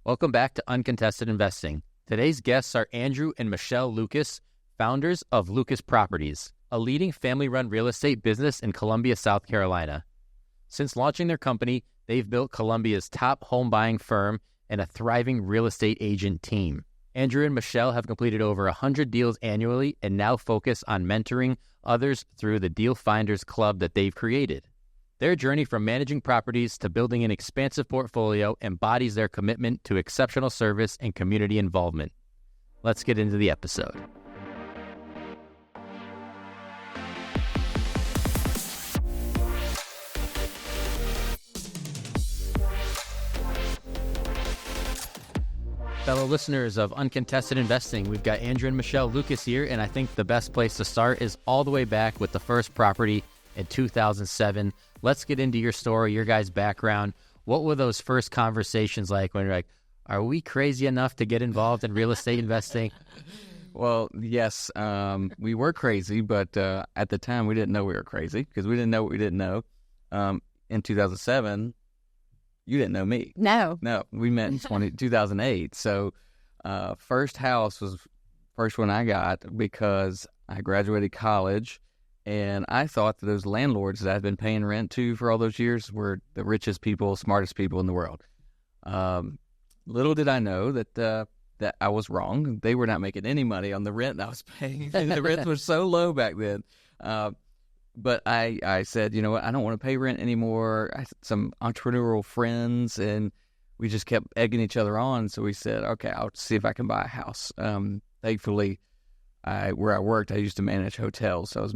Welcome back to Uncontested Investing. Today's guests are Andrew and Michelle Lucas, founders of Lucas Properties, a leading family-run real estate business in Columbia, South Carolina. Since launching their company, they've built Columbia's top home buying firm and a thriving real estate agent team. Andrew and Michelle have completed over 100 deals annually and now focus on mentoring others through the Deal Finders Club that they've created. Their journey from managing properties to building an expansive portfolio embodies their commitment to exceptional service and community involvement. Let's get into the episode. Fellow listeners of Uncontested Investing, we've got Andrew and Michelle Lucas here, and I think the best place to start is all the way back with the first property in 2007. Let's get into your story, your guys' background. What were those first conversations like when you're like, are we crazy enough to get involved in real estate investing? Well, yes, we were crazy, but at the time we didn't know we were crazy because we didn't know what we didn't know. In 2007, you didn't know me. No, we met in 2008. So first house was first one I got because I graduated college. And I thought that those landlords that I'd been paying rent to for all those years were the richest people, smartest people in the world. Little did I know that I was wrong. They were not making any money on the rent I was paying. The rent was so low back then. But I said, you know what, I don't want to pay rent anymore. I had some entrepreneurial friends, and we just kept egging each other on. So we said, okay, I'll see if I can buy a house. Thankfully, where I worked, I used to manage hotels. So I was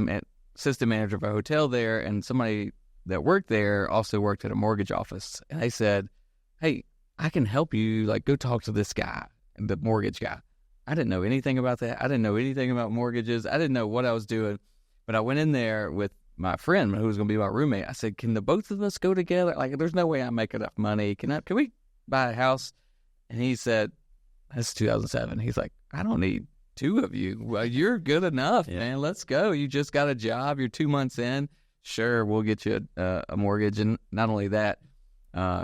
assistant manager of a hotel there, and somebody that worked there also worked at a mortgage office. And they said, hey, I can help you, like, go talk to this guy, the mortgage guy. I didn't know anything about that. I didn't know anything about mortgages. I didn't know what I was doing. But I went in there with my friend who was going to be my roommate. I said, can the both of us go together? Like, there's no way I make enough money. Can we buy a house? And he said, that's 2007. He's like, I don't need two of you. Well, you're good enough, man. Let's go. You just got a job. You're 2 months in. Sure, we'll get you a mortgage. And not only that,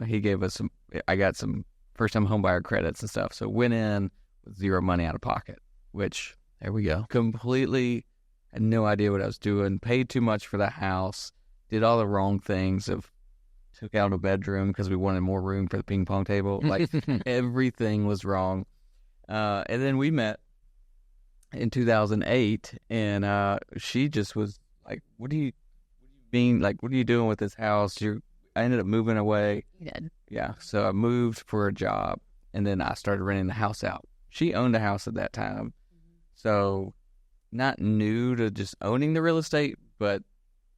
he gave us I got some first-time homebuyer credits and stuff. So went in with zero money out of pocket, which, there we go. Completely had no idea what I was doing. Paid too much for the house. Did all the wrong things. Took out a bedroom because we wanted more room for the ping pong table. Like, everything was wrong. And then we met in 2008, and she just was like, what do you mean? Like, what are you doing with this house? I ended up moving away. you did. Yeah, so I moved for a job, and then I started renting the house out. She owned a house at that time, so not new to just owning the real estate, but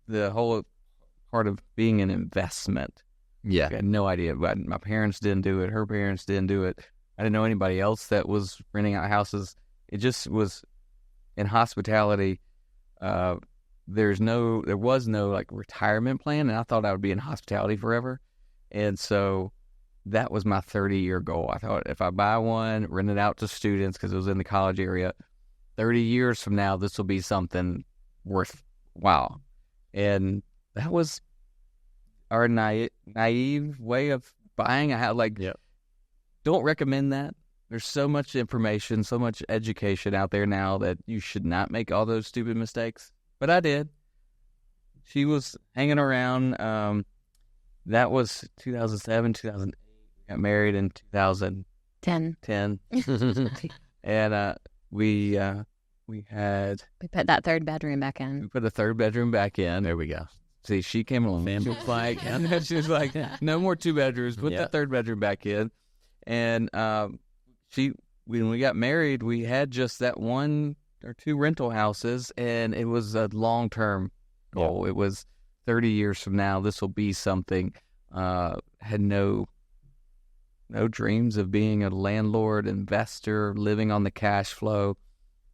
the whole part of being an investment. Yeah. I had no idea. But my parents didn't do it. Her parents didn't do it. I didn't know anybody else that was renting out houses. It just was in hospitality. There was no like retirement plan, and I thought I would be in hospitality forever. And so that was my 30-year goal. I thought if I buy one, rent it out to students because it was in the college area, 30 years from now, this will be something worthwhile. And that was our naive way of buying a house. Like, don't recommend that. There's so much information, so much education out there now that you should not make all those stupid mistakes. But I did. She was hanging around. That was 2007, 2008. We got married in 2010. And we put that third bedroom back in. We put a third bedroom back in. There we go. See, she came along. She was like, no more 2 bedrooms. Put the third bedroom back in. And when we got married, we had just that 1 or 2 rental houses, and it was a long-term goal. Yeah. It was 30 years from now, this will be something. Had no dreams of being a landlord, investor, living on the cash flow,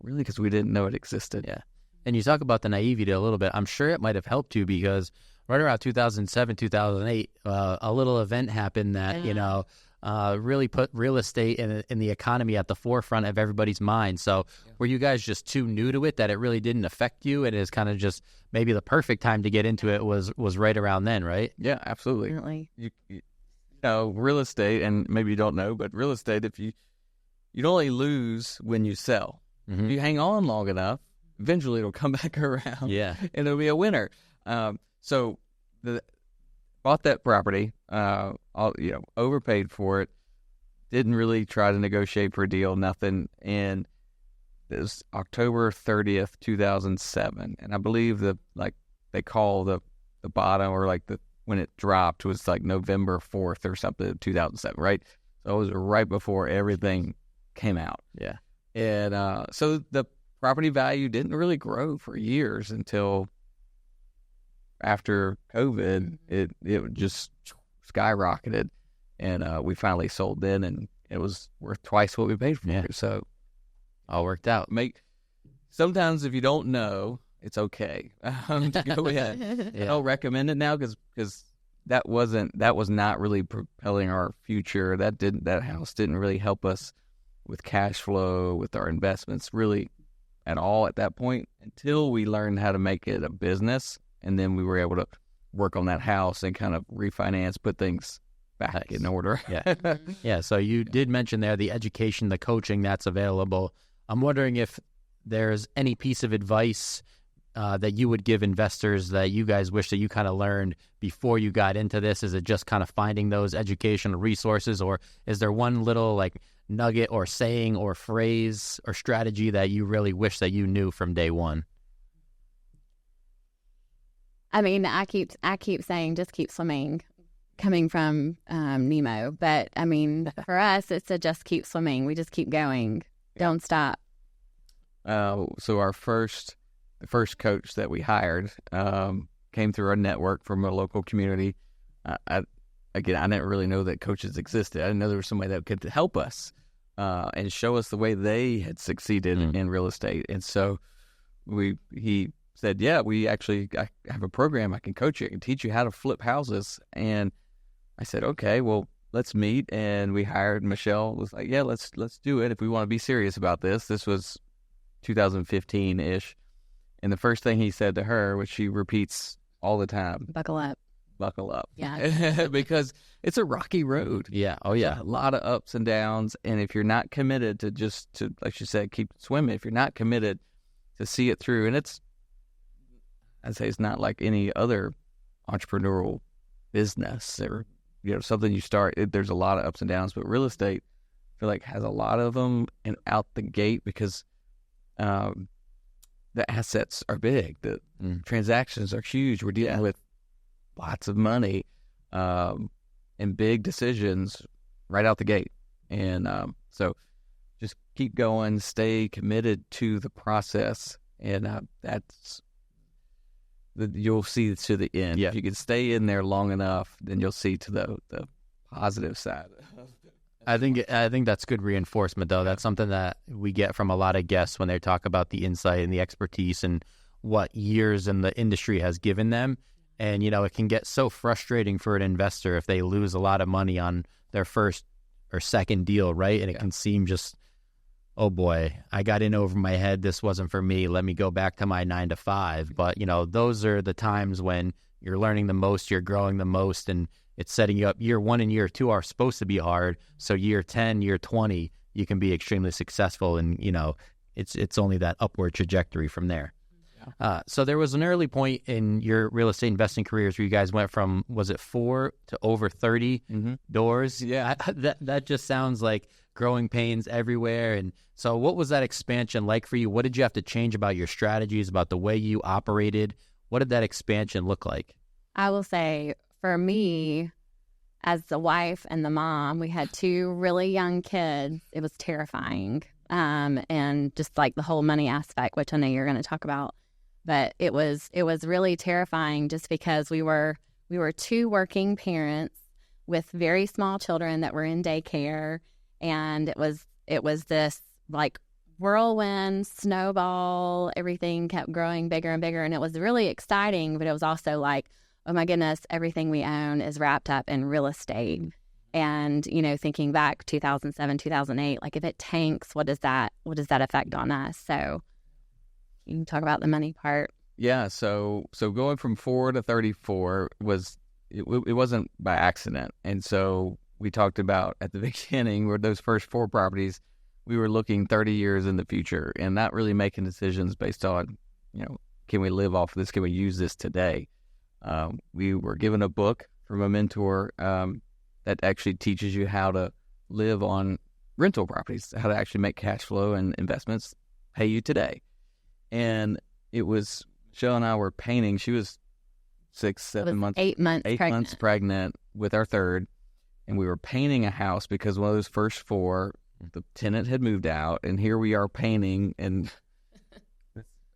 really, because we didn't know it existed. Yeah. And you talk about the naivety a little bit. I'm sure it might have helped you because right around 2007, 2008, a little event happened that, really put real estate in the economy at the forefront of everybody's mind. So were you guys just too new to it that it really didn't affect you? And it's kind of just maybe the perfect time to get into it was right around then, right? Yeah, absolutely. Definitely. real estate, and maybe you don't know, but real estate, if you'd only lose when you sell. Mm-hmm. If you hang on long enough, eventually it'll come back around. Yeah. And it'll be a winner. So bought that property, overpaid for it, didn't really try to negotiate for a deal, nothing. And it was October 30th, 2007. And I believe they call the bottom, or when it dropped was like November 4th or something, 2007, right? So it was right before everything came out. Yeah. And so the property value didn't really grow for years until after COVID, it just skyrocketed. And we finally sold then, and it was worth twice what we paid for it. So all worked out. Sometimes if you don't know, it's okay to go ahead. I don't recommend it now because that was not really propelling our future. That house didn't really help us with cash flow, with our investments, really at all at that point, until we learned how to make it a business, and then we were able to work on that house and kind of refinance, put things back in order. Yeah. Yeah. So you did mention there the education, the coaching that's available. I'm wondering if there's any piece of advice that you would give investors that you guys wish that you kind of learned before you got into this. Is it just kind of finding those educational resources, or is there one little nugget or saying or phrase or strategy that you really wish that you knew from day one? I mean, I keep saying just keep swimming, coming from Nemo. But I mean, for us, it's to just keep swimming. We just keep going. Don't stop. So the first coach that we hired came through our network from a local community. I didn't really know that coaches existed. I didn't know there was somebody that could help us and show us the way they had succeeded in real estate. And so he said, I have a program. I can coach you. I can teach you how to flip houses. And I said, okay, well, let's meet. And we hired Michelle. Was like, yeah, let's do it if we want to be serious about this. This was 2015-ish. And the first thing he said to her, which she repeats all the time, buckle up. Yeah. Because it's a rocky road. Yeah. Oh, yeah. A lot of ups and downs. And if you're not committed to, like you said, keep swimming, if you're not committed to see it through, and I'd say it's not like any other entrepreneurial business or, something you start, there's a lot of ups and downs, but real estate, I feel like has a lot of them and out the gate because, the assets are big. The transactions are huge. We're dealing with lots of money and big decisions right out the gate. And so just keep going, stay committed to the process, and you'll see to the end. Yeah. If you can stay in there long enough, then you'll see to the positive side. I think that's good reinforcement, though. That's something that we get from a lot of guests when they talk about the insight and the expertise and what years in the industry has given them. And, it can get so frustrating for an investor if they lose a lot of money on their first or second deal, right? And it can seem just, oh boy, I got in over my head. This wasn't for me. Let me go back to my 9 to 5. But, those are the times when you're learning the most, you're growing the most, and it's setting you up. Year 1 and year 2 are supposed to be hard. So year 10, year 20, you can be extremely successful. And, it's only that upward trajectory from there. Yeah. So there was an early point in your real estate investing careers where you guys went from, was it 4 to over 30 doors? Yeah. That just sounds like growing pains everywhere. And so what was that expansion like for you? What did you have to change about your strategies, about the way you operated? What did that expansion look like? I will say, for me, as the wife and the mom, we had 2 really young kids. It was terrifying. And just like the whole money aspect, which I know you're going to talk about. But it was really terrifying just because we were 2 working parents with very small children that were in daycare. And it was this like whirlwind, snowball, everything kept growing bigger and bigger. And it was really exciting, but it was also like, oh my goodness, everything we own is wrapped up in real estate. And, thinking back 2007, 2008, like if it tanks, what does that affect on us? So you can talk about the money part. Yeah. So going from 4 to 34 was it wasn't by accident. And so we talked about at the beginning where those first 4 properties, we were looking 30 years in the future and not really making decisions based on, can we live off of this? Can we use this today? We were given a book from a mentor that actually teaches you how to live on rental properties, how to actually make cash flow and investments pay you today. And it was, Michelle and I were painting. She was 8 months pregnant with our third. And we were painting a house because one of those first 4, the tenant had moved out. And here we are painting. And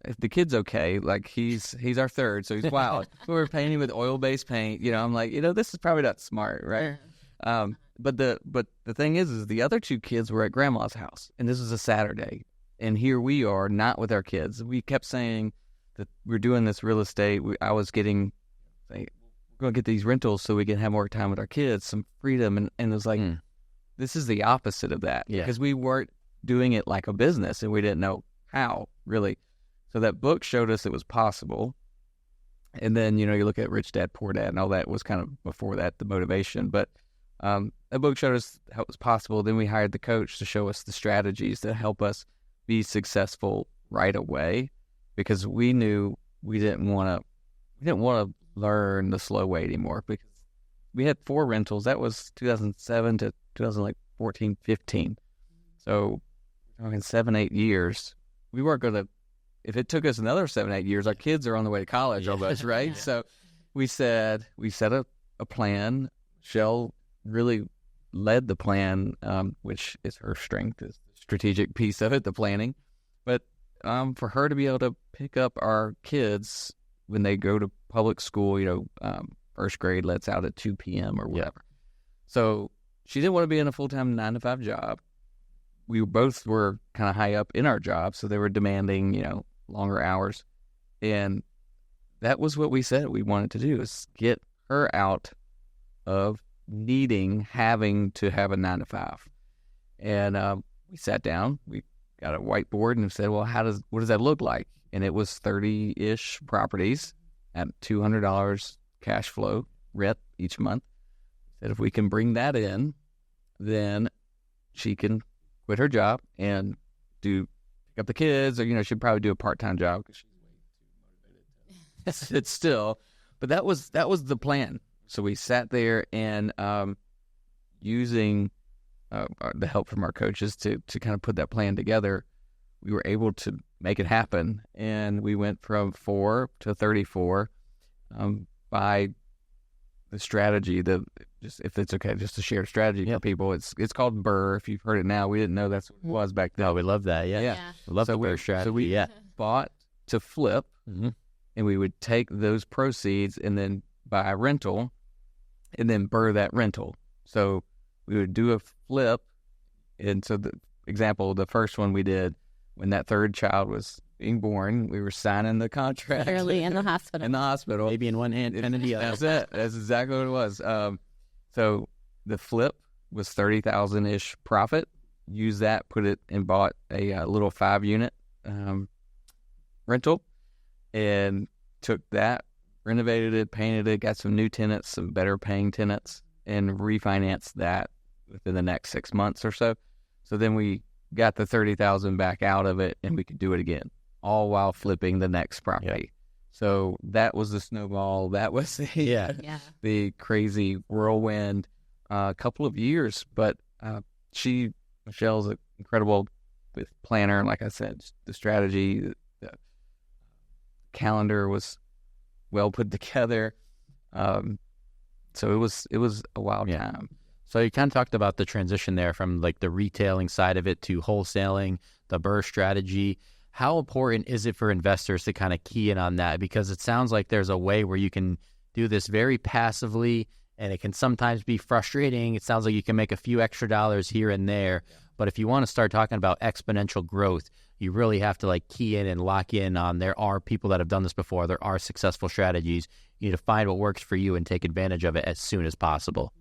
if the kid's okay, like he's our third, so he's wild. We were painting with oil-based paint. I'm like, this is probably not smart, right? But the thing is the other 2 kids were at grandma's house. And this was a Saturday. And here we are, not with our kids. We kept saying that we're doing this real estate. I was saying, we're going to get these rentals so we can have more time with our kids, some freedom. And it was like, this is the opposite of that. Yeah. Because we weren't doing it like a business and we didn't know how, really. So that book showed us it was possible. And then, you look at Rich Dad, Poor Dad and all that was kind of before that, the motivation. But that book showed us how it was possible. Then we hired the coach to show us the strategies to help us be successful right away, because we knew we didn't want to learn the slow way anymore, because we had 4 rentals. That was 2007 to 2014, 15. So we're talking 7-8 years. We weren't going to, if it took us another 7-8 years, our kids are on the way to college almost, right? Yeah. So we set a plan. Shell really led the plan, which is her strength, is the strategic piece of it, the planning. But for her to be able to pick up our kids when they go to public school, first grade lets out at 2 p.m. or whatever. So she didn't want to be in a full-time 9-to-5 job. We both were kind of high up in our job, so they were demanding, longer hours. And that was what we said we wanted to do, is get her out of having to have a 9-to-5. And we sat down, we got a whiteboard and said, well, what does that look like? And it was 30-ish properties at $200 cash flow rent each month. Said if we can bring that in, then she can quit her job and pick up the kids, or she'd probably do a part-time job because she's way too motivated to sit still. But that was the plan. So we sat there and using the help from our coaches to kind of put that plan together, we were able to make it happen. And we went from 4 to 34 by the strategy, if it's okay, just a shared strategy for people. It's called BRRRR. If you've heard it now, we didn't know that's what it was back then. Oh, we love that. Yeah. We love the BRRRR strategy. So we bought to flip, and we would take those proceeds and then buy a rental and then BRRRR that rental. So we would do a flip. And so the first one we did when that third child was being born, we were signing the contract. Early in the hospital. Maybe in one hand, pen in the other. That's it. That's exactly what it was. So the flip was 30,000-ish profit. Used that, put it and bought a little 5-unit rental, and took that, renovated it, painted it, got some new tenants, some better paying tenants, and refinanced that within the next 6 months or so. So then we got the 30,000 back out of it, and we could do it again, all while flipping the next property. Yeah. So that was the snowball. That was the crazy whirlwind couple of years. But Michelle's an incredible planner. Like I said, the strategy, the calendar was well put together. So it was a wild time. So you kind of talked about the transition there from like the retailing side of it to wholesaling, the BRRRR strategy. How important is it for investors to kind of key in on that? Because it sounds like there's a way where you can do this very passively, and it can sometimes be frustrating. It sounds like you can make a few extra dollars here and there. But if you want to start talking about exponential growth, you really have to like key in and lock in on there are people that have done this before. There are successful strategies. You need to find what works for you and take advantage of it as soon as possible.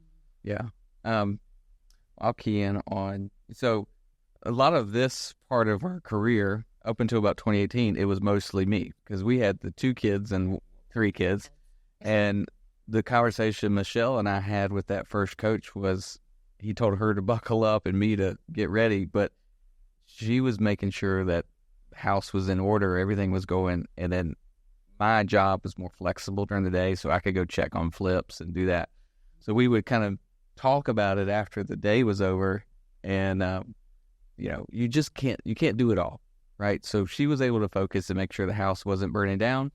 Yeah. I'll key in on, so a lot of this part of our career up until about 2018, it was mostly me because we had the 2 kids and 3 kids, and the conversation Michelle and I had with that first coach was he told her to buckle up and me to get ready, but she was making sure that the house was in order, everything was going, and then my job was more flexible during the day, so I could go check on flips and do that. So we would kind of talk about it after the day was over, and you just can't do it all, right? So she was able to focus and make sure the house wasn't burning down,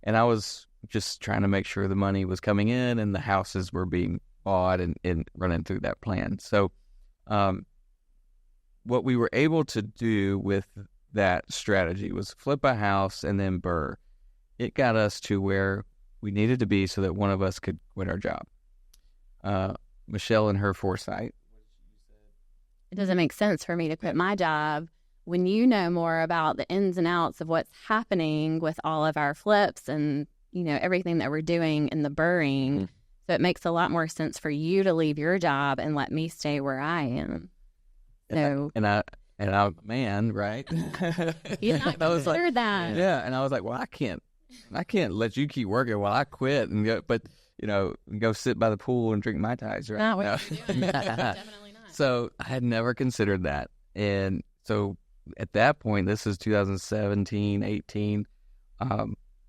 and I was just trying to make sure the money was coming in and the houses were being bought and running through that plan. So what we were able to do with that strategy was flip a house and then BRRRR. It got us to where we needed to be so that one of us could quit our job. Michelle and her foresight. It doesn't make sense for me to quit my job when you know more about the ins and outs of what's happening with all of our flips and, everything that we're doing in the BRRRRing. Mm-hmm. So it makes a lot more sense for you to leave your job and let me stay where I am. So and I'm a man, right? He's not considered that. Yeah, and I was like, well, I can't let you keep working while I quit and go sit by the pool and drink Mai Tais, right? Not what you're doing. Definitely not. So I had never considered that, and so at that point, this is 2017, 18.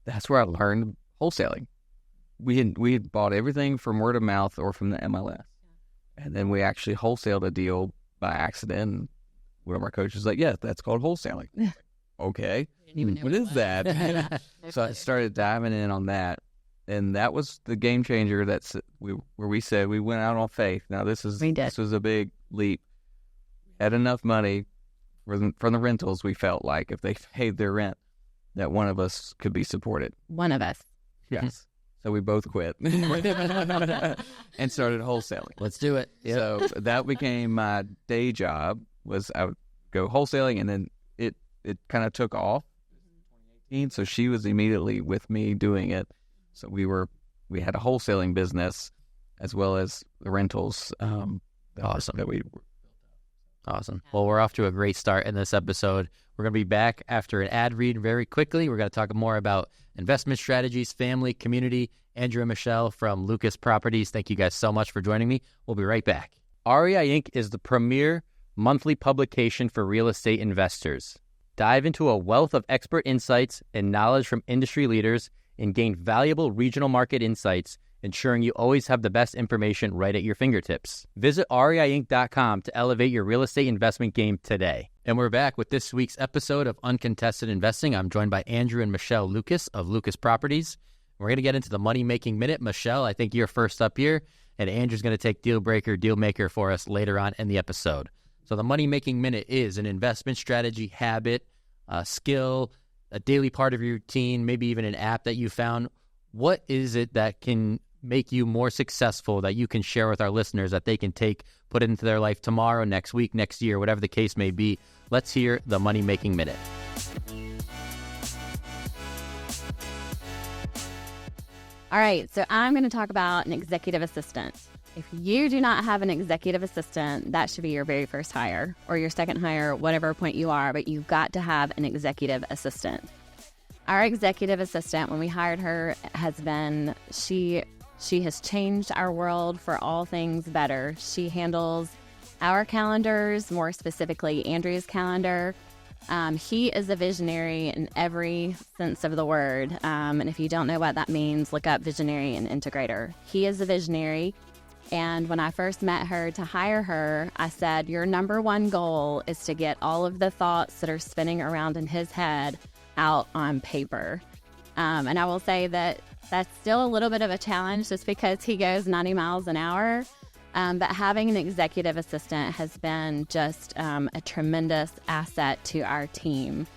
That's where I learned wholesaling. We had bought everything from word of mouth or from the MLS, and then we actually wholesaled a deal by accident. One of our coaches was like, "Yeah, that's called wholesaling." Okay, what is that? So I started diving in on that, and that was the game changer. Where we said we went out on faith. Now this was a big leap. Had enough money from the rentals. We felt like if they paid their rent, that one of us could be supported. One of us, yes. So we both quit and started wholesaling. Let's do it. Yep. So that became my day job. I would go wholesaling, and then it kind of took off. 2018. So she was immediately with me doing it. So we had a wholesaling business as well as the rentals. Awesome. That we. Awesome. Well, we're off to a great start in this episode. We're going to be back after an ad read very quickly. We're going to talk more about investment strategies, family, community. Andrew and Michelle from Lucas Properties, thank you guys so much for joining me. We'll be right back. REI Inc. is the premier monthly publication for real estate investors. Dive into a wealth of expert insights and knowledge from industry leaders and gain valuable regional market insights, ensuring you always have the best information right at your fingertips. Visit REIinc.com to elevate your real estate investment game today. And we're back with this week's episode of Uncontested Investing. I'm joined by Andrew and Michelle Lucas of Lucas Properties. We're going to get into the money-making minute. Michelle, I think you're first up here, and Andrew's going to take deal maker for us later on in the episode. So the money-making minute is an investment strategy, habit, a skill, a daily part of your routine, maybe even an app that you found. What is it that can make you more successful that you can share with our listeners that they can put it into their life tomorrow, next week, next year, whatever the case may be? Let's hear the money-making minute. All right, so I'm going to talk about an executive assistant. If you do not have an executive assistant, that should be your very first hire or your second hire, whatever point you are, but you've got to have an executive assistant. Our executive assistant, when we hired her, she has changed our world for all things better. She handles our calendars, more specifically Andrew's calendar. He is a visionary in every sense of the word. And if you don't know what that means, look up visionary and integrator. He is a visionary. And when I first met her to hire her, I said, your number one goal is to get all of the thoughts that are spinning around in his head out on paper. And I will say that that's still a little bit of a challenge just because he goes 90 miles an hour. But having an executive assistant has been just a tremendous asset to our team.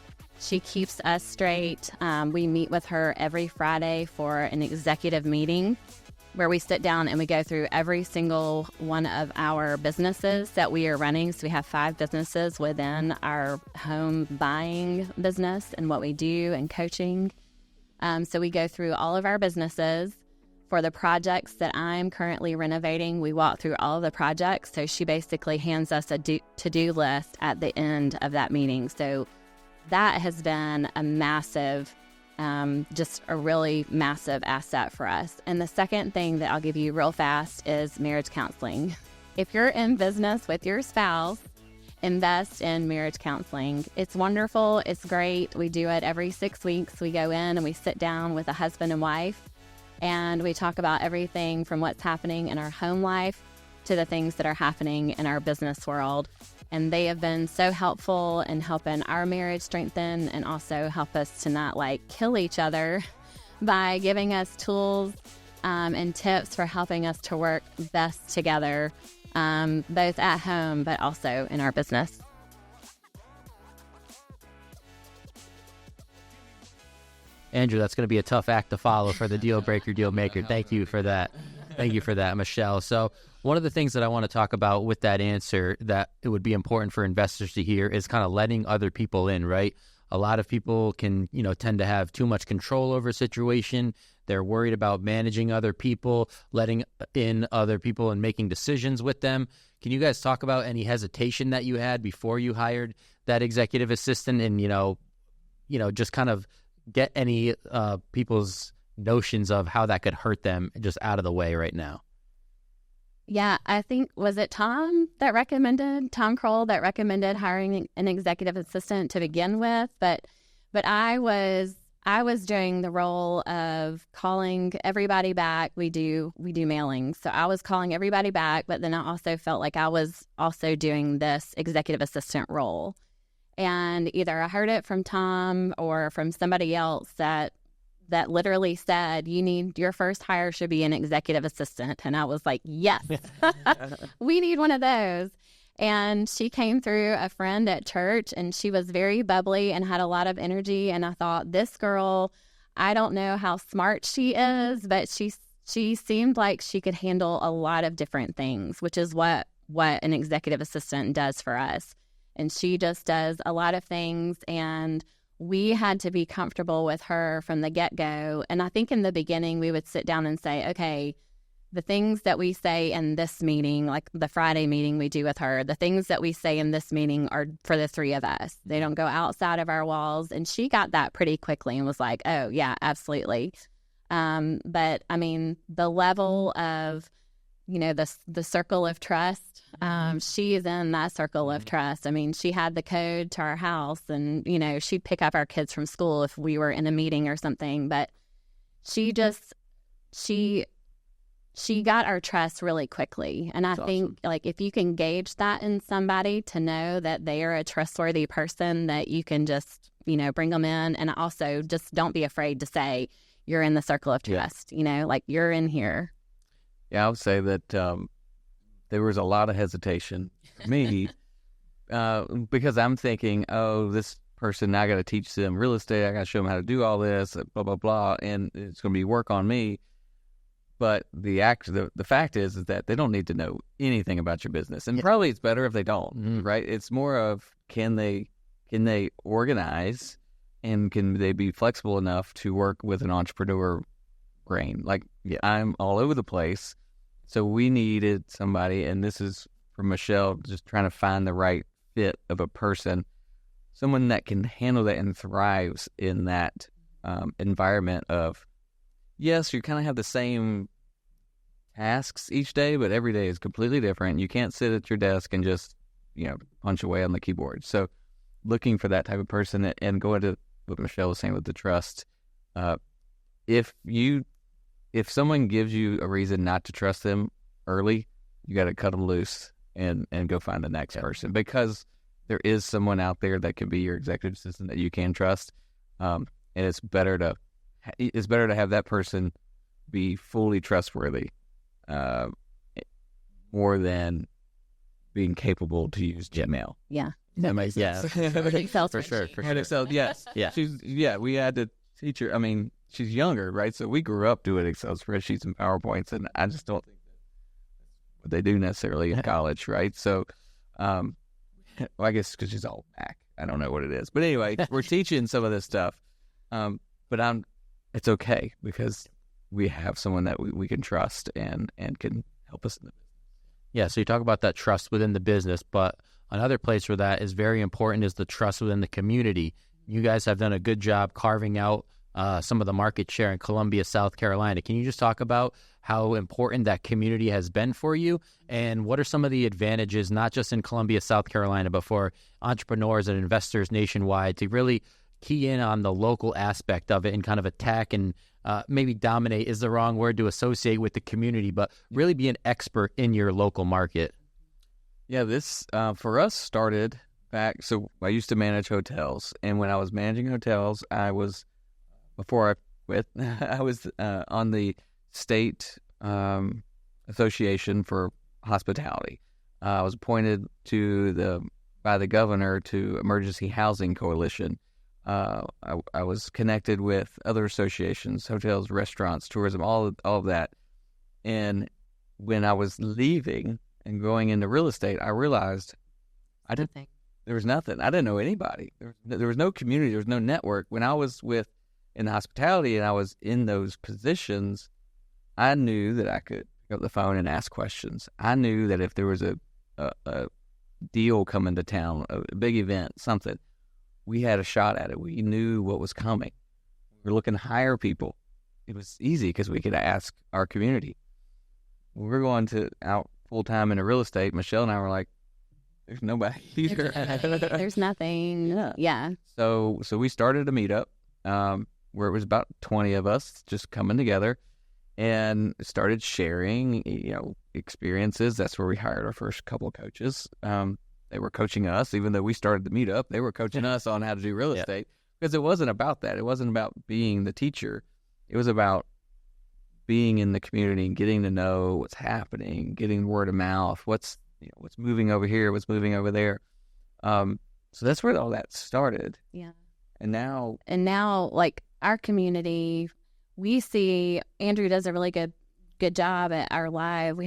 She keeps us straight. We meet with her every Friday for an executive meeting where we sit down and we go through every single one of our businesses that we are running. So we have 5 businesses within our home buying business and what we do and coaching. So we go through all of our businesses. For the projects that I'm currently renovating, we walk through all of the projects. So she basically hands us a to-do list at the end of that meeting. So that has been a massive just a really massive asset for us. And the second thing that I'll give you real fast is marriage counseling. If you're in business with your spouse, invest in marriage counseling. It's wonderful. It's great. We do it every 6 weeks. We go in and we sit down with a husband and wife, and we talk about everything from what's happening in our home life to the things that are happening in our business world. And they have been so helpful in helping our marriage strengthen and also help us to not kill each other by giving us tools and tips for helping us to work best together, both at home but also in our business. Andrew, that's going to be a tough act to follow for the deal breaker, deal maker. Thank you for that. Thank you for that, Michelle. So one of the things that I want to talk about with that answer that it would be important for investors to hear is kind of letting other people in, right? A lot of people can, tend to have too much control over a situation. They're worried about managing other people, letting in other people and making decisions with them. Can you guys talk about any hesitation that you had before you hired that executive assistant and, just kind of get any people's notions of how that could hurt them just out of the way right now? Yeah, I think, was it Tom Kroll that recommended hiring an executive assistant to begin with? But I was doing the role of calling everybody back. We do mailings. So I was calling everybody back, but then I also felt like I was also doing this executive assistant role. And either I heard it from Tom or from somebody else that literally said, your first hire should be an executive assistant. And I was like, yes, we need one of those. And she came through a friend at church, and she was very bubbly and had a lot of energy. And I thought, this girl, I don't know how smart she is, but she seemed like she could handle a lot of different things, which is what an executive assistant does for us. And she just does a lot of things, and we had to be comfortable with her from the get-go. And I think in the beginning, we would sit down and say, okay, the things that we say in this meeting, like the Friday meeting we do with her, the things that we say in this meeting are for the three of us. They don't go outside of our walls. And she got that pretty quickly and was like, oh, yeah, absolutely. But, I mean, the level of, the circle of trust, she is in that circle of trust. I mean, she had the code to our house, and, she'd pick up our kids from school if we were in a meeting or something. But she got our trust really quickly. And I think, if you can gauge that in somebody to know that they are a trustworthy person, that you can just, bring them in. And also just don't be afraid to say you're in the circle of trust, you're in here. Yeah, I would say that there was a lot of hesitation for me because I'm thinking, oh, this person, I got to teach them real estate. I got to show them how to do all this, blah, blah, blah. And it's going to be work on me. But the fact is that they don't need to know anything about your business. And probably it's better if they don't, right? It's more of can they organize, and can they be flexible enough to work with an entrepreneur brain? I'm all over the place. So we needed somebody, and this is for Michelle, just trying to find the right fit of a person, someone that can handle that and thrives in that environment of, yes, you kind of have the same tasks each day, but every day is completely different. You can't sit at your desk and just, punch away on the keyboard. So looking for that type of person, and going to what Michelle was saying with the trust, if someone gives you a reason not to trust them early, you got to cut them loose and go find the next person, because there is someone out there that can be your executive assistant that you can trust. And it's better to have that person be fully trustworthy, more than being capable to use Gmail. Yeah. That makes sense. Excel for sure. Excel, yes. Yeah. We had to teach her. I mean, she's younger, right? So we grew up doing Excel spreadsheets and PowerPoints, and I just don't think that's what they do necessarily in college, right? So, well, I guess because she's all Mac. I don't know what it is. But anyway, we're teaching some of this stuff. But it's okay, because we have someone that we can trust and can help us in the business. Yeah, so you talk about that trust within the business, but another place where that is very important is the trust within the community. You guys have done a good job carving out some of the market share in Columbia, South Carolina. Can you just talk about how important that community has been for you, and what are some of the advantages, not just in Columbia, South Carolina, but for entrepreneurs and investors nationwide to really key in on the local aspect of it and kind of attack and maybe dominate is the wrong word to associate with the community, but really be an expert in your local market? Yeah, this for us started back. So I used to manage hotels, and when I was managing hotels, before I quit, I was on the state association for hospitality. I was appointed by the governor to Emergency Housing Coalition. I was connected with other associations, hotels, restaurants, tourism, all of that. And when I was leaving and going into real estate, I realized there was nothing. I didn't know anybody. There was no community. There was no network. When I was in the hospitality and I was in those positions, I knew that I could pick up the phone and ask questions. I knew that if there was a deal coming to town, a big event, something, we had a shot at it. We knew what was coming. We were looking to hire people. It was easy because we could ask our community. When we were going out full-time into real estate, Michelle and I were like, there's nobody here. There's nothing. Yeah. So we started a meetup where it was about 20 of us just coming together and started sharing, experiences. That's where we hired our first couple of coaches. They were coaching us, even though we started the meetup. They were coaching us on how to do real estate because it wasn't about that. It wasn't about being the teacher. It was about being in the community and getting to know what's happening, getting word of mouth, what's moving over here, what's moving over there. So that's where all that started. Yeah. And now, like our community, we see Andrew does a really good job at our live. We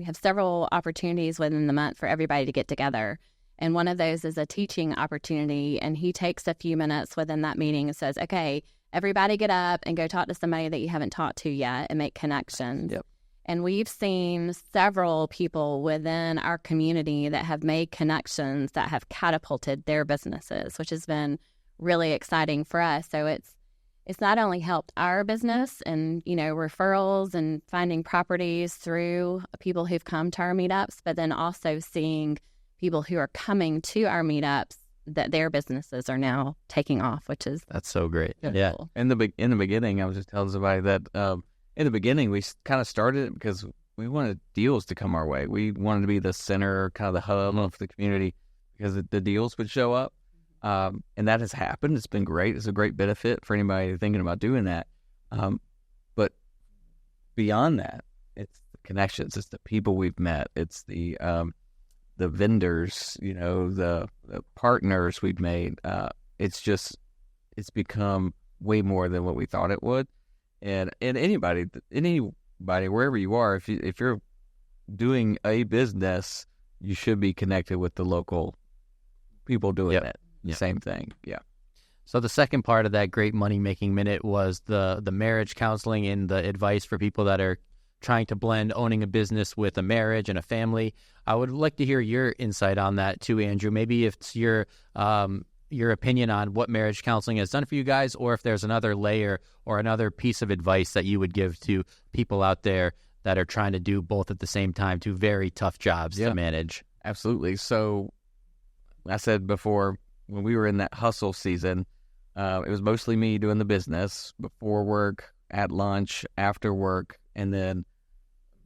have several opportunities within the month for everybody to get together. And one of those is a teaching opportunity. And he takes a few minutes within that meeting and says, okay, everybody get up and go talk to somebody that you haven't talked to yet and make connections. Yep. And we've seen several people within our community that have made connections that have catapulted their businesses, which has been really exciting for us. So it's not only helped our business and, referrals and finding properties through people who've come to our meetups, but then also seeing people who are coming to our meetups that their businesses are now taking off, that's so great. Yeah. Cool. In the beginning, I was just telling somebody that in the beginning, we kind of started it because we wanted deals to come our way. We wanted to be the center, kind of the hub of the community because the deals would show up. And that has happened. It's been great. It's a great benefit for anybody thinking about doing that. But beyond that, it's the connections. It's the people we've met. It's the vendors, the partners we've made. It's become way more than what we thought it would. And anybody, wherever you are, if you're doing a business, you should be connected with the local people doing it. Yep. Same thing. Yeah. So the second part of that great money-making minute was the marriage counseling and the advice for people that are trying to blend owning a business with a marriage and a family. I would like to hear your insight on that too, Andrew. Maybe if it's your opinion on what marriage counseling has done for you guys, or if there's another layer or another piece of advice that you would give to people out there that are trying to do both at the same time, two very tough jobs to manage. Absolutely. So I said before, when we were in that hustle season, it was mostly me doing the business before work, at lunch, after work, and then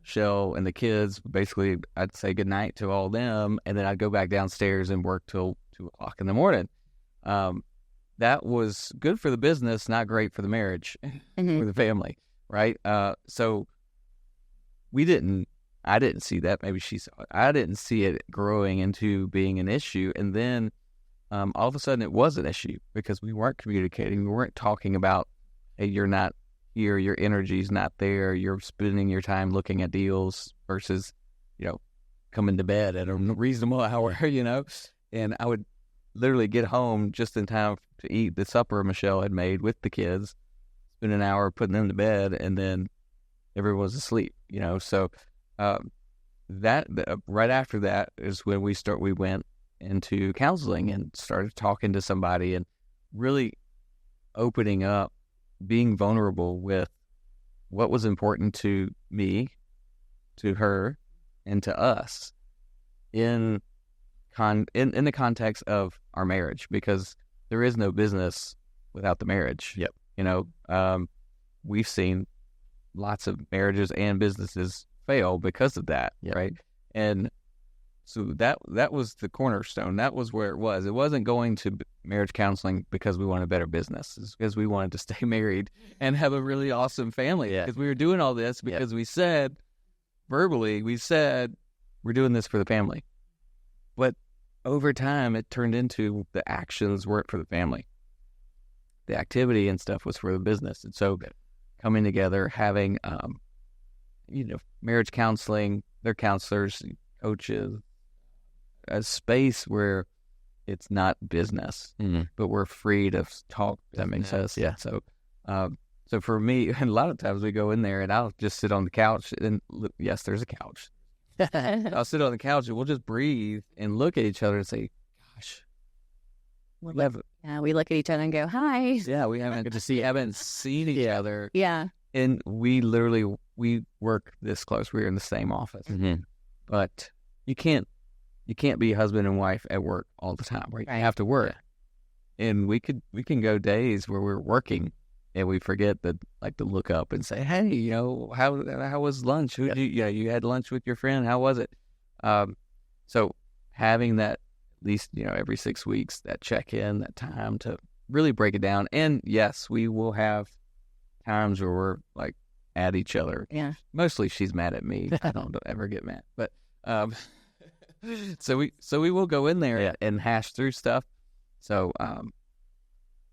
Michelle and the kids. Basically, I'd say goodnight to all them, and then I'd go back downstairs and work till 2:00 in the morning. That was good for the business, not great for the marriage, for the family, right? So I didn't see that. Maybe she saw it. I didn't see it growing into being an issue. And then all of a sudden it was an issue because we weren't communicating. We weren't talking about, hey, you're not here, your energy's not there, you're spending your time looking at deals versus, coming to bed at a reasonable hour, And I would literally get home just in time to eat the supper Michelle had made with the kids, spend an hour putting them to bed, and then everyone was asleep, So that right after that is when we went into counseling and started talking to somebody and really opening up, being vulnerable with what was important to me, to her, and to us in the context of our marriage, because there is no business without the marriage. Yep. You know, we've seen lots of marriages and businesses fail because of that, Yep. right? And so that was the cornerstone. That was where it was. It wasn't going to marriage counseling because we wanted a better business. It's because we wanted to stay married and have a really awesome family. Yeah. Because we were doing all this because we said, verbally, we're doing this for the family. But over time, it turned into the actions weren't for the family. The activity and stuff was for the business. And so coming together, having, marriage counseling, their counselors, coaches, a space where it's not business, but we're free to talk. That makes sense. Yeah. So for me, and a lot of times we go in there and I'll just sit on the couch and yes, there's a couch. I'll sit on the couch and we'll just breathe and look at each other and say, gosh, we look at each other and go, hi. Yeah, we haven't seen each other. Yeah. And we work this close. We're in the same office. Mm-hmm. But you can't be husband and wife at work all the time, right? You have to work. And we can go days where we're working and we forget to look up and say, hey, how was lunch? You had lunch with your friend. How was it? So having that at least, every 6 weeks, that check-in, that time to really break it down. And yes, we will have times where we're like at each other. Yeah. Mostly she's mad at me. I don't ever get mad. But so we will go in there and hash through stuff. So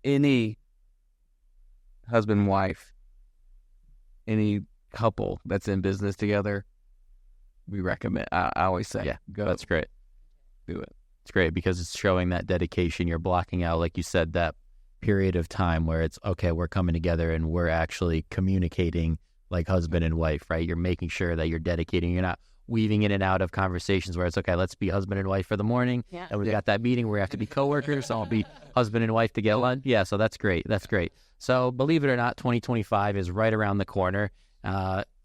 any husband, wife, any couple that's in business together, we recommend. I always say, go. That's great. Do it. It's great because it's showing that dedication. You're blocking out, like you said, that period of time where it's, okay, we're coming together and we're actually communicating like husband and wife, right? You're making sure that you're dedicating. You're not weaving in and out of conversations where it's, okay, let's be husband and wife for the morning. Yeah. And we've got that meeting where we have to be coworkers, so I'll be husband and wife to get lunch. Yeah, so that's great. That's great. So believe it or not, 2025 is right around the corner.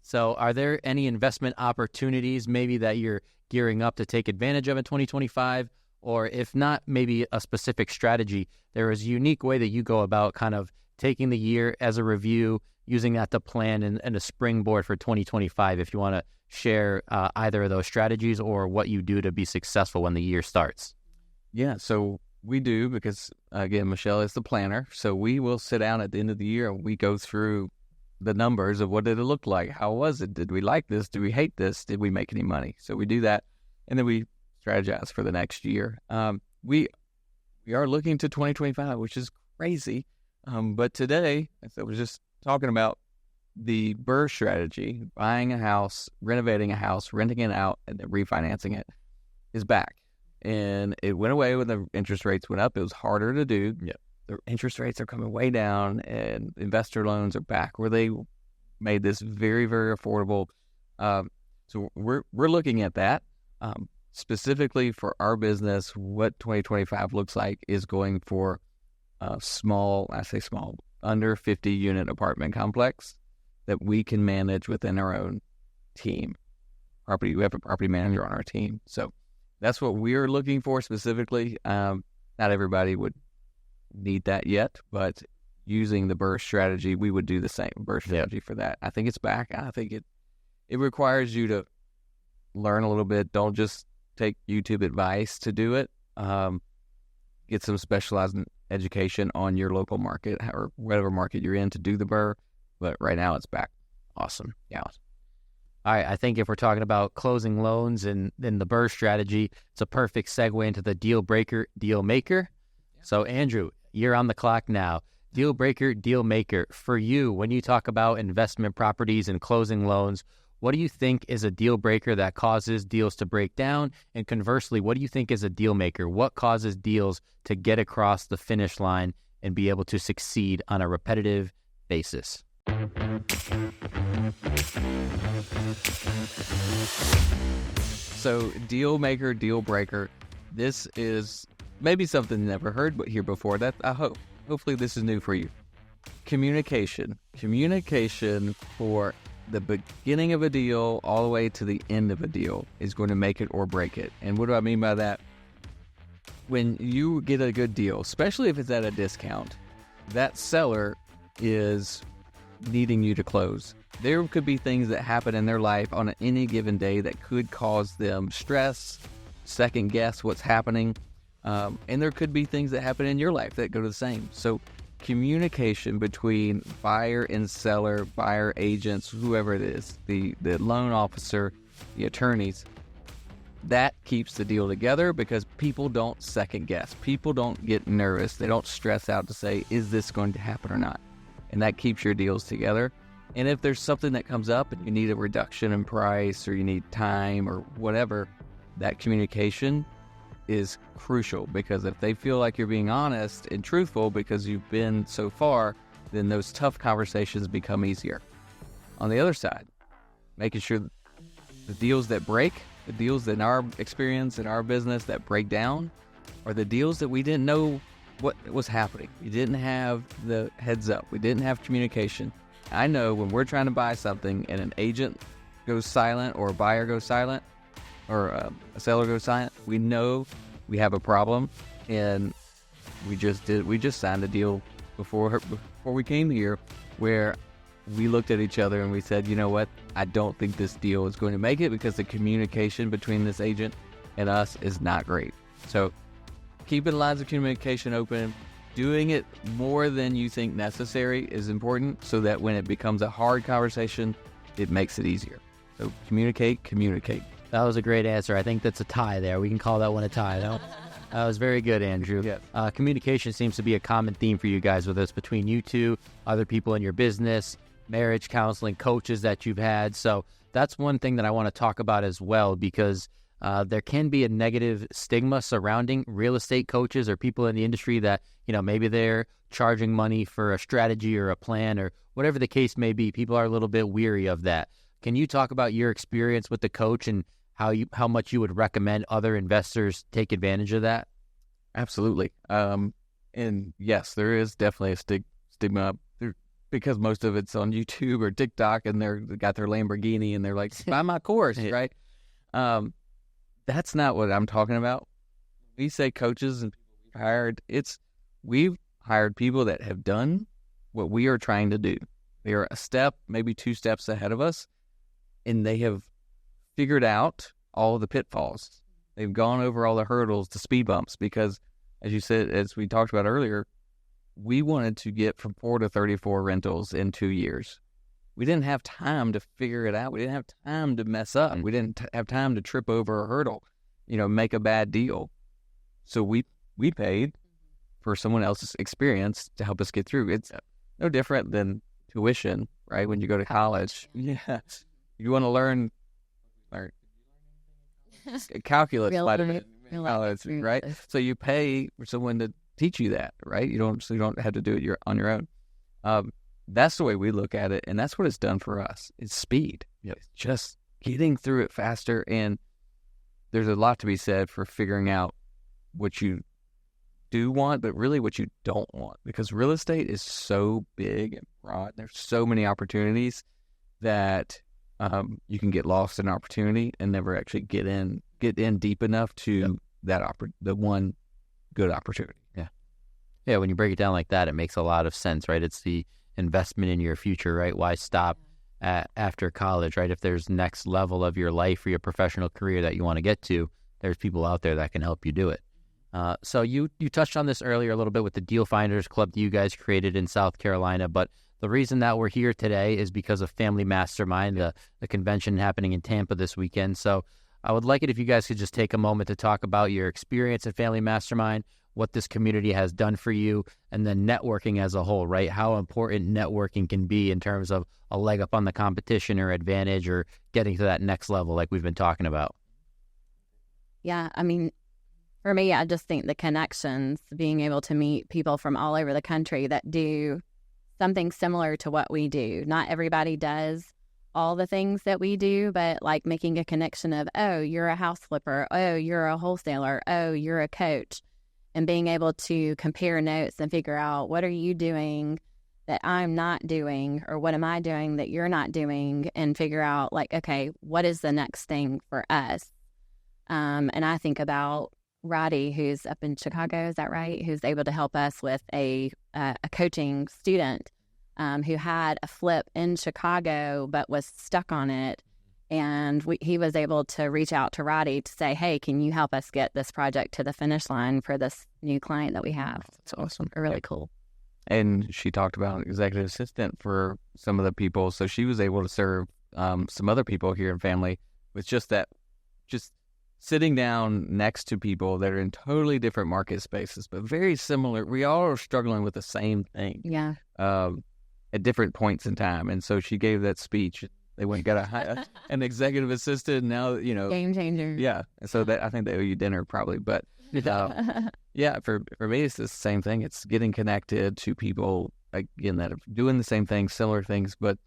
So are there any investment opportunities maybe that you're gearing up to take advantage of in 2025? Or if not, maybe a specific strategy. There is a unique way that you go about kind of taking the year as a review, using that to plan and a springboard for 2025. If you want to share either of those strategies or what you do to be successful when the year starts. Yeah, so we do because, again, Michelle is the planner. So we will sit down at the end of the year and we go through the numbers of what did it look like? How was it? Did we like this? Did we hate this? Did we make any money? So we do that. And then we strategize for the next year. We are looking to 2025, which is crazy. But today, as I was just talking about, the BRRRR strategy, buying a house, renovating a house, renting it out, and then refinancing it, is back. And it went away when the interest rates went up. It was harder to do. Yeah. The interest rates are coming way down, and investor loans are back where they made this very, very affordable. So we're looking at that. Specifically for our business, what 2025 looks like is going for a small, under 50 unit apartment complex that we can manage within our own team. We have a property manager on our team. So that's what we're looking for specifically. Not everybody would need that yet, but using the BRRRR strategy, we would do the same BRRRR strategy for that. I think it's back. I think it requires you to learn a little bit. Don't just take YouTube advice to do it. Get some specialized education on your local market or whatever market you're in to do the BRRRR. But right now it's back. Awesome. Yeah. All right. I think if we're talking about closing loans and the BRRRR strategy, it's a perfect segue into the deal breaker, deal maker. Yeah. So Andrew, you're on the clock now. Deal breaker, deal maker. For you, when you talk about investment properties and closing loans, what do you think is a deal breaker that causes deals to break down? And conversely, what do you think is a deal maker? What causes deals to get across the finish line and be able to succeed on a repetitive basis? So deal maker, deal breaker. This is maybe something you never heard here before. Hopefully this is new for you. Communication for the beginning of a deal all the way to the end of a deal is going to make it or break it. And what do I mean by that? When you get a good deal, especially if it's at a discount, that seller is needing you to close. There could be things that happen in their life on any given day that could cause them stress, second guess what's happening. And there could be things that happen in your life that go to the same. So communication between buyer and seller, buyer agents, whoever it is, the loan officer, the attorneys, that keeps the deal together because people don't second guess. People don't get nervous. They don't stress out to say, is this going to happen or not? And that keeps your deals together. And if there's something that comes up and you need a reduction in price or you need time or whatever, that communication is crucial, because if they feel like you're being honest and truthful because you've been so far, then those tough conversations become easier. On the other side, making sure the deals that break, the deals in our experience in our business that break down, are the deals that we didn't know what was happening. We didn't have the heads up. We didn't have communication. I know when we're trying to buy something and an agent goes silent or a buyer goes silent, or a seller goes silent, we know we have a problem, and we just signed a deal before we came here where we looked at each other and we said, you know what, I don't think this deal is going to make it because the communication between this agent and us is not great. So keeping lines of communication open, doing it more than you think necessary is important, so that when it becomes a hard conversation, it makes it easier. So communicate. That was a great answer. I think that's a tie there. We can call that one a tie. That was very good, Andrew. Yes. Communication seems to be a common theme for you guys, whether it's between you two, other people in your business, marriage counseling, coaches that you've had. So that's one thing that I want to talk about as well, because there can be a negative stigma surrounding real estate coaches or people in the industry that, maybe they're charging money for a strategy or a plan or whatever the case may be. People are a little bit weary of that. Can you talk about your experience with the coach and how much you would recommend other investors take advantage of that? Absolutely. And yes, there is definitely a stigma there, because most of it's on YouTube or TikTok, and they got their Lamborghini and they're like, buy my course, right? That's not what I'm talking about. We say coaches and we've hired people that have done what we are trying to do. They are a step, maybe 2 steps ahead of us, and they have figured out all the pitfalls. They've gone over all the hurdles, the speed bumps, because as you said, as we talked about earlier, we wanted to get from 4 to 34 rentals in 2 years. We didn't have time to figure it out. We didn't have time to mess up. We didn't have time to trip over a hurdle, make a bad deal. So we paid for someone else's experience to help us get through. It's no different than tuition, right? When you go to college, you want to learn calculus, right? So you pay for someone to teach you that, right? You don't have to do it on your own. That's the way we look at it, and that's what it's done for us. It's speed. It's just getting through it faster, and there's a lot to be said for figuring out what you do want, but really what you don't want, because real estate is so big and broad. There's so many opportunities that you can get lost in opportunity and never actually get in deep enough to the one good opportunity. Yeah. When you break it down like that, it makes a lot of sense, right? It's the investment in your future, right? Why stop after college, right? If there's next level of your life or your professional career that you want to get to, there's people out there that can help you do it. So you touched on this earlier a little bit with the Deal Finders Club that you guys created in South Carolina, but the reason that we're here today is because of Family Mastermind, the convention happening in Tampa this weekend. So I would like it if you guys could just take a moment to talk about your experience at Family Mastermind, what this community has done for you, and then networking as a whole, right? How important networking can be in terms of a leg up on the competition or advantage or getting to that next level like we've been talking about. Yeah, I mean, for me, I just think the connections, being able to meet people from all over the country that do something similar to what we do. Not everybody does all the things that we do, but like making a connection of, oh, you're a house flipper, oh, you're a wholesaler, oh, you're a coach, and being able to compare notes and figure out what are you doing that I'm not doing, or what am I doing that you're not doing, and figure out like, okay, what is the next thing for us? And I think about Roddy, who's up in Chicago, is that right? Who's able to help us with a coaching student who had a flip in Chicago but was stuck on it. And he was able to reach out to Roddy to say, hey, can you help us get this project to the finish line for this new client that we have? That's awesome. Really cool. And she talked about executive assistant for some of the people. So she was able to serve some other people here in family with just sitting down next to people that are in totally different market spaces, but very similar. We all are struggling with the same thing. Yeah. At different points in time. And so she gave that speech. They went and got an executive assistant. Now, game changer. Yeah. So that, I think they owe you dinner probably. But yeah, for me, it's the same thing. It's getting connected to people, again, that are doing the same things, similar things. But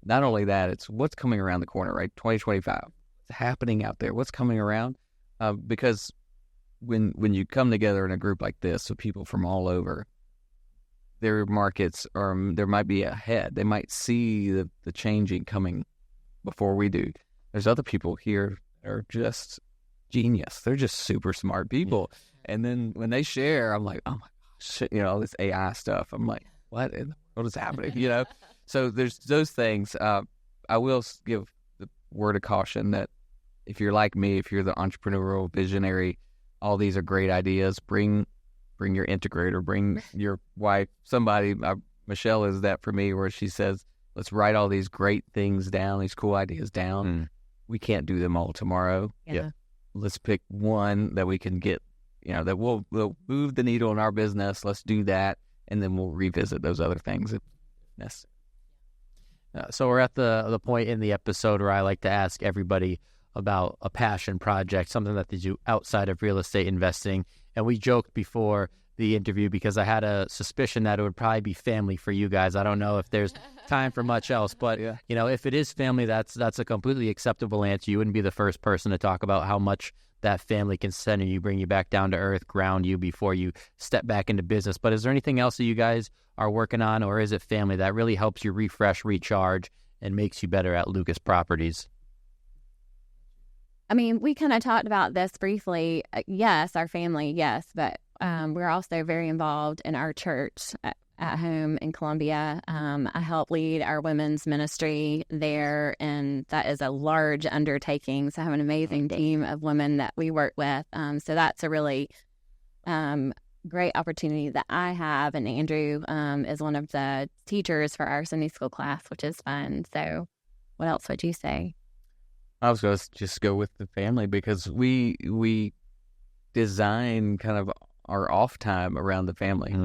not only that, it's what's coming around the corner, right? 2025. What's happening out there? What's coming around? Because when you come together in a group like this with people from all over, their markets there might be ahead. They might see the changing coming before we do. There's other people here that are just genius. They're just super smart people. Yeah. And then when they share, I'm like, oh my gosh, all this AI stuff. I'm like, what in the world is happening? So there's those things. I will give the word of caution that if you're like me, if you're the entrepreneurial visionary, all these are great ideas. Bring your integrator, bring your wife, somebody. Michelle is that for me, where she says, let's write all these great things down, these cool ideas down. We can't do them all tomorrow. Yeah. Let's pick one that we can get, that will move the needle in our business. Let's do that. And then we'll revisit those other things if necessary. So we're at the point in the episode where I like to ask everybody about a passion project, something that they do outside of real estate investing. And we joked before the interview because I had a suspicion that it would probably be family for you guys. I don't know if there's time for much else, but if it is family, that's a completely acceptable answer. You wouldn't be the first person to talk about how much that family can center you, bring you back down to earth, ground you before you step back into business. But is there anything else that you guys are working on, or is it family that really helps you refresh, recharge, and makes you better at Lucas Properties? I mean, we kind of talked about this briefly. Yes, our family, yes, but we're also very involved in our church at home in Columbia. I help lead our women's ministry there, and that is a large undertaking. So I have an amazing team of women that we work with. So that's a really great opportunity that I have. And Andrew is one of the teachers for our Sunday school class, which is fun. So what else would you say? I was going to just go with the family because we design kind of our off time around the family.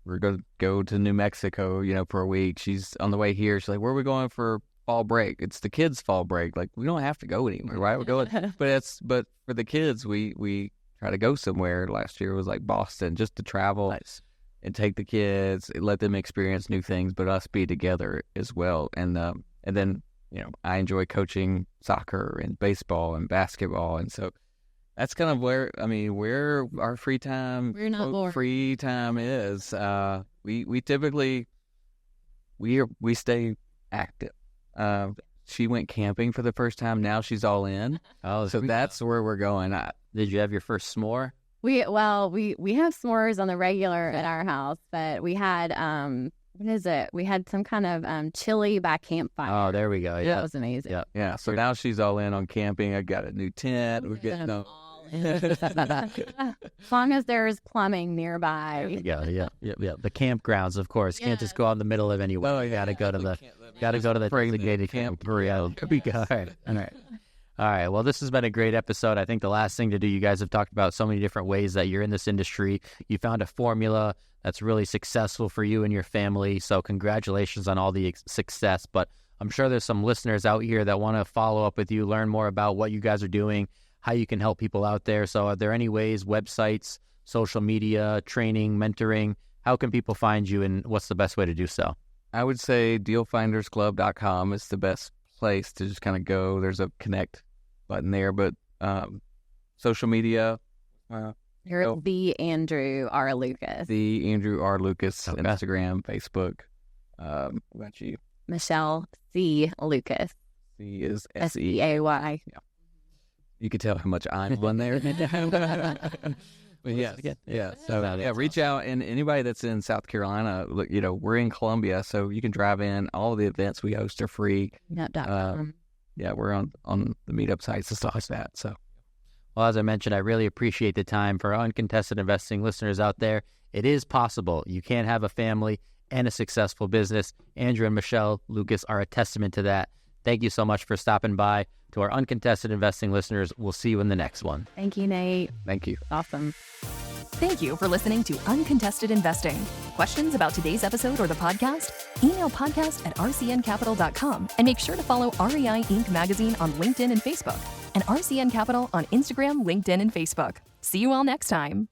We're going to go to New Mexico, for a week. She's on the way here. She's like, where are we going for fall break? It's the kids' fall break. Like, we don't have to go anywhere, right? We're going, but for the kids, we try to go somewhere. Last year was like Boston, just to travel and take the kids, let them experience new things, but us be together as well. And then, I enjoy coaching soccer and baseball and basketball. And so that's kind of where our free time, we're not bored. Free time is. We typically, we stay active. She went camping for the first time. Now she's all in. Oh, so that's where we're going. Did you have your first s'more? We have s'mores on the regular at our house, but we had what is it? We had some kind of chili by campfire. Oh, there we go. Yeah, that was amazing. Yeah. So now she's all in on camping. I got a new tent. We're getting as long as there's plumbing nearby. Yeah. The campgrounds, of course. You can't just go out in the middle of anywhere. Oh, yeah. You got to go to the designated camp. All right. All right. Well, this has been a great episode. I think the last thing to do, you guys have talked about so many different ways that you're in this industry. You found a formula that's really successful for you and your family. So congratulations on all the success. But I'm sure there's some listeners out here that want to follow up with you, learn more about what you guys are doing, how you can help people out there. So are there any ways, websites, social media, training, mentoring, how can people find you, and what's the best way to do so? I would say dealfindersclub.com is the best place to just kind of go. There's a connect button there, but social media, You're the Andrew R. Lucas. The Andrew R. Lucas, Okay. Instagram, Facebook. What about you? Michelle C. Lucas. C is SEAY. You could tell how much I'm on there. But yeah. So reach out, and anybody that's in South Carolina, look, we're in Columbia, so you can drive in. All of the events we host are free. Meetup.com. Yeah, we're on the meetup sites and stuff like that. So, Well, as I mentioned, I really appreciate the time. For uncontested investing listeners out there, it is possible. You can have a family and a successful business. Andrew and Michelle Lucas are a testament to that. Thank you so much for stopping by. To our uncontested investing listeners, we'll see you in the next one. Thank you, Nate. thank you. Awesome. Thank you for listening to Uncontested Investing. Questions about today's episode or the podcast? Email podcast@rcncapital.com and make sure to follow REI Inc. magazine on LinkedIn and Facebook and RCN Capital on Instagram, LinkedIn, and Facebook. See you all next time.